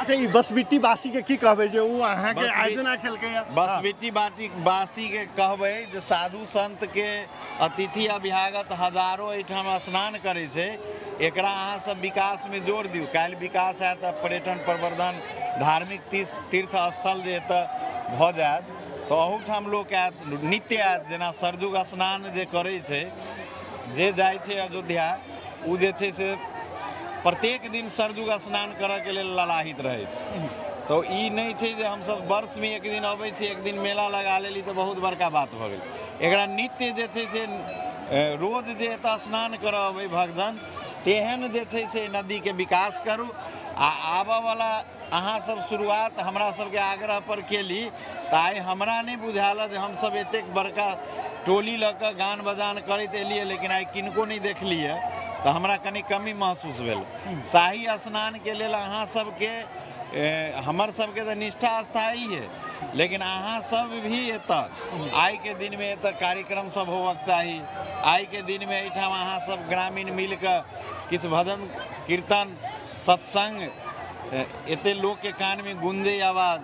अच्छा ई बसबिट्टी बासी के की कहबै जे उ अहाँ के आयोजना केलकै है बसबिट्टी बासी के कहबै जे साधु संत के अतिथि अभ्यागत हजारों एहिठाम स्नान करै छै, एकरा अहाँ सब विकास में जोर दियौ। काल्हि विकास हैत तऽ पर्यटन प्रवर्धन धार्मिक तीर्थ स्थल जे एतऽ भऽ जायत तऽ अहूठाम लोक आयत, नित्य आयत। जेना सरजुग स्नान जे करै छै, जे जाइ छै अयोध्या ओ जे छै से प्रत्येक दिन सरजुग स्नान करऽ के लेल ललाहित रहै छै। तो ई नहीं छै जे हमसब वर्ष में एक दिन अबै छी, एक दिन मेला लगा लेली तऽ बहुत बड़का बात भऽ गेल। एकरा नित्य जे छै से रोज जे एतऽ स्नान करऽ अबै भक्तजन, तेहन जे छै से नदी के विकास करू। आ आबऽ वाला अहाँ सब शुरुआत हमरा सबके आग्रह पर केली तऽ आइ हमरा नहीं बुझायल जे हमसब एतेक बड़का टोली लऽ कऽ गान बजान करैत एलियै, लेकिन आइ किनको नहीं देखलियै तऽ हमरा कनि कमी महसूस भेल। शाही स्नान के लेल अहाँ सबके हमर सबके तऽ निष्ठा स्थायी है, लेकिन अहाँ सब भी एतऽ आइ के दिन में एतऽ कार्यक्रम सब होबक चाही। आइ के दिन में एहिठाम अहाँ सब ग्रामीण मिल कऽ किछु भजन कीर्तन सत्संग, एते लोक के कान में गूंजे आवाज।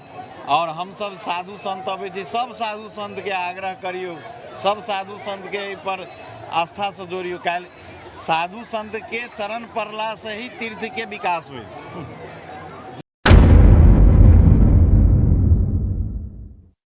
और हम सब साधु संत अबै छी, सब साधु संत के आग्रह करियो, सब साधु संत के एहि पर आस्था से जोड़ियो। काल्हि साधु संत के चरण पड़ला से ही तीर्थ के विकास होइ छै।